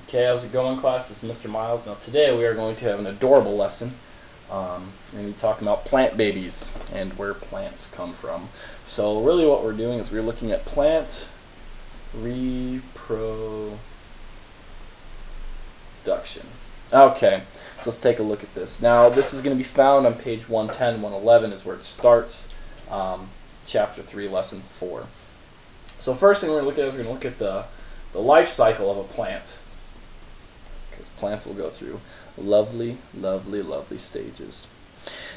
Okay, how's it going, class? It's Mr. Miles. Now today we are going to have an adorable lesson. We're going to be talking about plant babies and where plants come from. So really what we're doing is we're looking at plant reproduction. Okay, so let's take a look at this. Now this is going to be found on page 110, 111 is where it starts, chapter 3, lesson 4. So first thing we're going to look at is we're going to look at the life cycle of a plant. Because plants will go through lovely, lovely, lovely stages.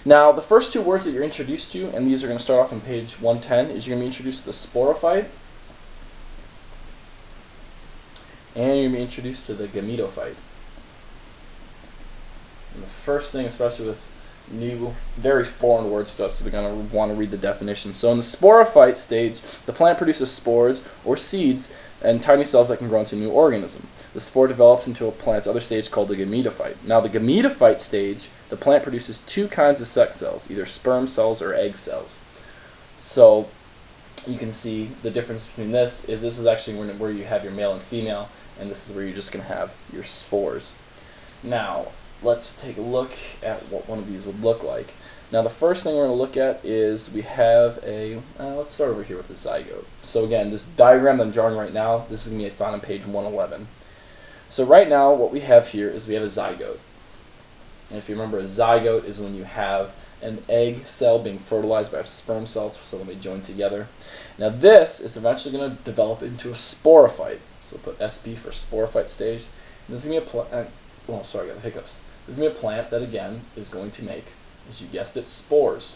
Now, the first two words that you're introduced to, and these are going to start off on page 110, is you're going to be introduced to the sporophyte, and you're going to be introduced to the gametophyte. And the first thing, especially with new, very foreign words to us, we're going to want to read the definition. So in the sporophyte stage, the plant produces spores or seeds and tiny cells that can grow into a new organism. The spore develops into a plant's other stage called the gametophyte. Now the gametophyte stage, the plant produces two kinds of sex cells, either sperm cells or egg cells. So you can see the difference between this is actually where you have your male and female, and this is where you're just going to have your spores. Now let's take a look at what one of these would look like. Now the first thing we're going to look at is we have a, let's start over here with the zygote. So again, this diagram that I'm drawing right now, this is going to be found on page 111. So right now what we have here is we have a zygote. And if you remember, a zygote is when you have an egg cell being fertilized by a sperm cell, so when they join together. Now this is eventually going to develop into a sporophyte. So we'll put SP for sporophyte stage. And this is going to be a plant, oh sorry, I got the hiccups. This is going to be a plant that again is going to make, as you guessed it, spores.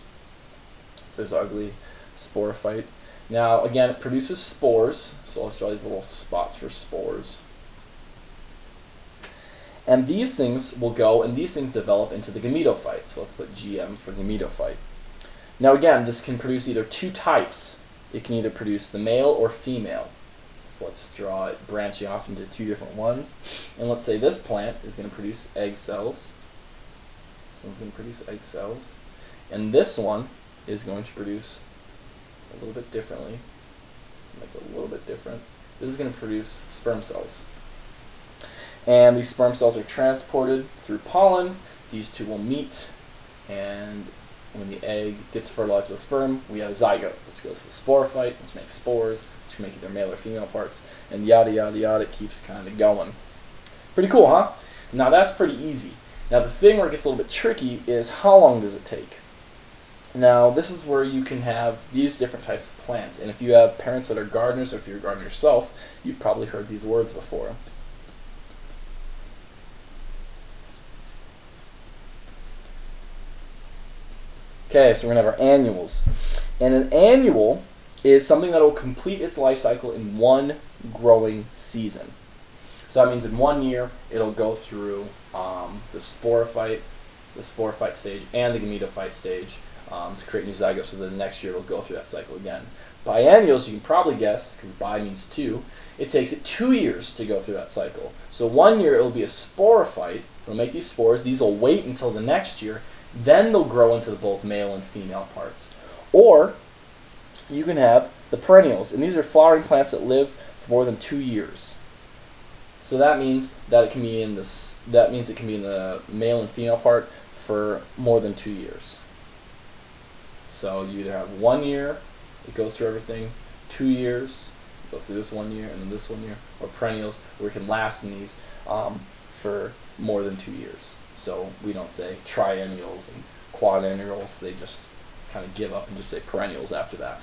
So there's ugly sporophyte. Now again, it produces spores, so let's draw these little spots for spores. And these things will go, and these things develop into the gametophyte. So let's put GM for gametophyte. Now again, this can produce either two types. It can either produce the male or female. So let's draw it branching off into two different ones. And let's say this plant is going to produce egg cells. This one's going to produce egg cells. And this one is going to produce a little bit differently. Let's make it a little bit different. This is going to produce sperm cells. And these sperm cells are transported through pollen. These two will meet, and when the egg gets fertilized with sperm, we have a zygote, which goes to the sporophyte, which makes spores, which can make either male or female parts, and yada yada yada. It keeps kind of going. Pretty cool, huh? Now that's pretty easy. Now the thing where it gets a little bit tricky is how long does it take? Now this is where you can have these different types of plants, and if you have parents that are gardeners, or if you're a gardener yourself, you've probably heard these words before. Okay, so we're going to have our annuals. And an annual is something that will complete its life cycle in one growing season. So that means in 1 year, it'll go through the sporophyte stage, and the gametophyte stage to create new zygotes, so that the next year it'll go through that cycle again. Biennials, you can probably guess, because bi means two, it takes it 2 years to go through that cycle. So 1 year it'll be a sporophyte, it'll make these spores, these will wait until the next year, then they'll grow into both male and female parts. Or you can have the perennials, and these are flowering plants that live for more than 2 years. So that means that it can be in this. That means it can be in the male and female part for more than 2 years. So you either have 1 year, it goes through everything, 2 years, go through this 1 year, and then this 1 year, or perennials, where it can last in these for more than 2 years. So we don't say triennials and quadrennials, they just kind of give up and just say perennials after that.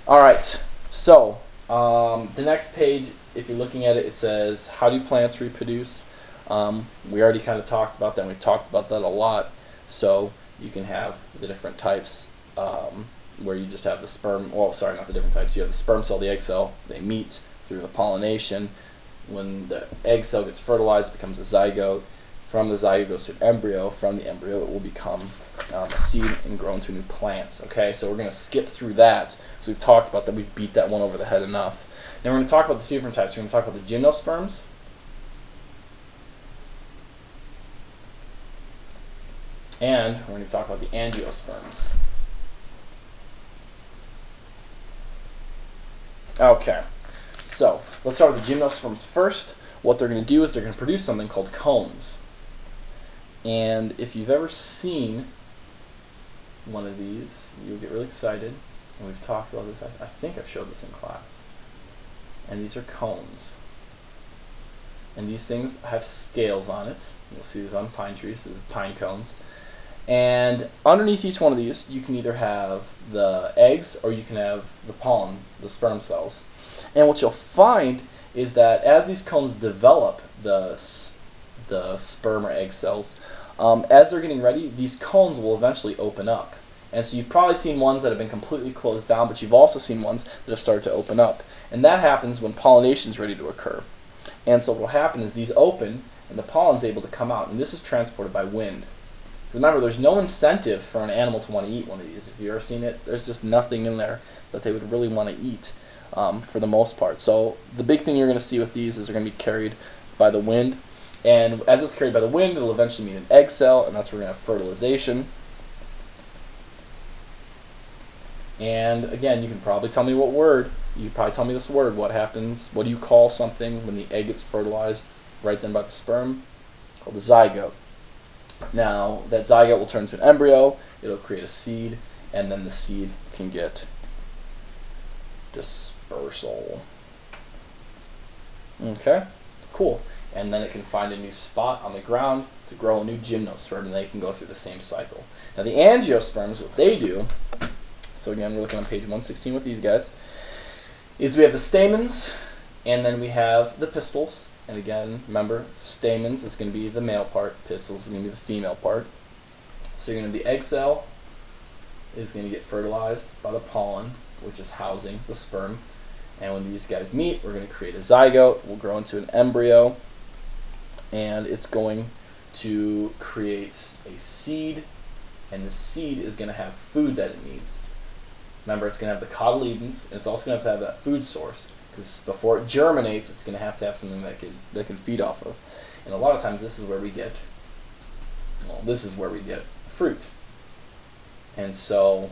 Alright, so the next page, if you're looking at it, it says, how do plants reproduce? We already kind of talked about that, and we've talked about that a lot. So you can have the different types where you just have the sperm, well sorry, not the different types, you have the sperm cell, the egg cell, they meet through the pollination. When the egg cell gets fertilized, it becomes a zygote. From the zygote goes to an embryo. From the embryo, it will become a seed and grow into a new plant. Okay, so we're going to skip through that. So we've talked about that. We've beat that one over the head enough. Now we're going to talk about the two different types. We're going to talk about the gymnosperms. And we're going to talk about the angiosperms. Okay, so let's start with the gymnosperms first. what they're going to do is they're going to produce something called cones. And if you've ever seen one of these, you'll get really excited. And we've talked about this. I think I've showed this in class. And these are cones. And these things have scales on it. You'll see these on pine trees. These are pine cones. And underneath each one of these, you can either have the eggs or you can have the pollen, the sperm cells. And what you'll find is that as these cones develop, the sperm or egg cells, as they're getting ready, these cones will eventually open up. And so you've probably seen ones that have been completely closed down, but you've also seen ones that have started to open up. And that happens when pollination is ready to occur. And so what will happen is these open, and the pollen is able to come out, and this is transported by wind. Remember, there's no incentive for an animal to want to eat one of these. If you've ever seen it, there's just nothing in there that they would really want to eat for the most part. So the big thing you're going to see with these is they're going to be carried by the wind. And as it's carried by the wind, it'll eventually meet an egg cell, and that's where we're going to have fertilization. And again, you can probably tell me what word. You can probably tell me this word. What happens? What do you call something when the egg gets fertilized right then by the sperm? Called the zygote. Now, that zygote will turn into an embryo. It'll create a seed, and then the seed can get dispersal. Okay, cool. And then it can find a new spot on the ground to grow a new gymnosperm, and they can go through the same cycle. Now, the angiosperms, what they do, so again, we're looking on page 116 with these guys, is we have the stamens, and then we have the pistils. And again, remember, stamens is going to be the male part, pistils is going to be the female part. So you're going to have the egg cell is going to get fertilized by the pollen, which is housing the sperm. And when these guys meet, we're going to create a zygote. We'll grow into an embryo, and it's going to create a seed, and the seed is going to have food that it needs. Remember, it's going to have the cotyledons, and it's also going to have that food source. Because before it germinates, it's going to have something that can feed off of. And a lot of times this is where we get, fruit. And so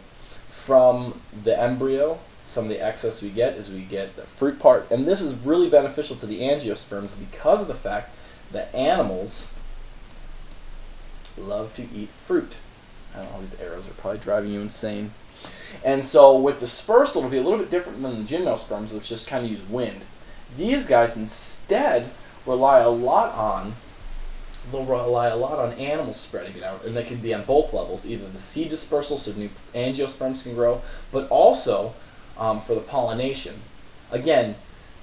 from the embryo, some of the excess we get is we get the fruit part. And this is really beneficial to the angiosperms because of the fact that animals love to eat fruit. I don't know, these arrows are probably driving you insane. And so with dispersal, it'll be a little bit different than the gymnosperms, which just kind of use wind. These guys instead rely a lot on animals spreading it out, and they can be on both levels, either the seed dispersal, so new angiosperms can grow, but also for the pollination. Again,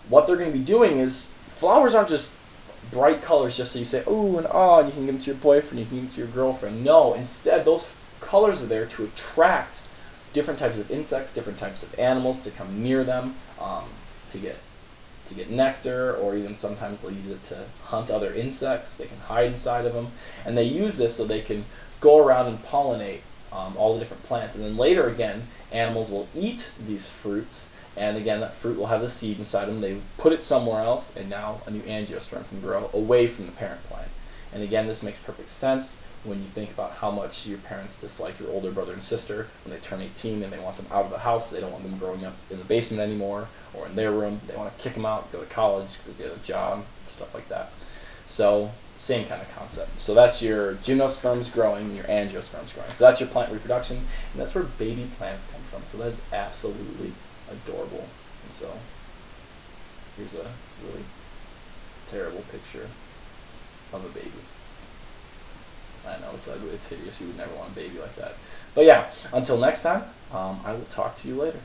what they're going to be doing is, flowers aren't just bright colors just so you say, ooh and ah, and you can give them to your boyfriend, you can give them to your girlfriend. No, instead those colors are there to attract different types of insects, different types of animals to come near them to get nectar, or even sometimes they'll use it to hunt other insects. They can hide inside of them, and they use this so they can go around and pollinate all the different plants. And then later again, animals will eat these fruits, and again that fruit will have the seed inside them. They put it somewhere else, and now a new angiosperm can grow away from the parent plant. And again, this makes perfect sense when you think about how much your parents dislike your older brother and sister when they turn 18 and they want them out of the house. They don't want them growing up in the basement anymore or in their room. They want to kick them out, go to college, go get a job, stuff like that. So same kind of concept. So that's your gymnosperms growing, your angiosperms growing. So that's your plant reproduction, and that's where baby plants come from. So that is absolutely adorable. And so here's a really terrible picture of a baby. I know, it's ugly, it's hideous, you would never want a baby like that. But yeah, until next time, I will talk to you later.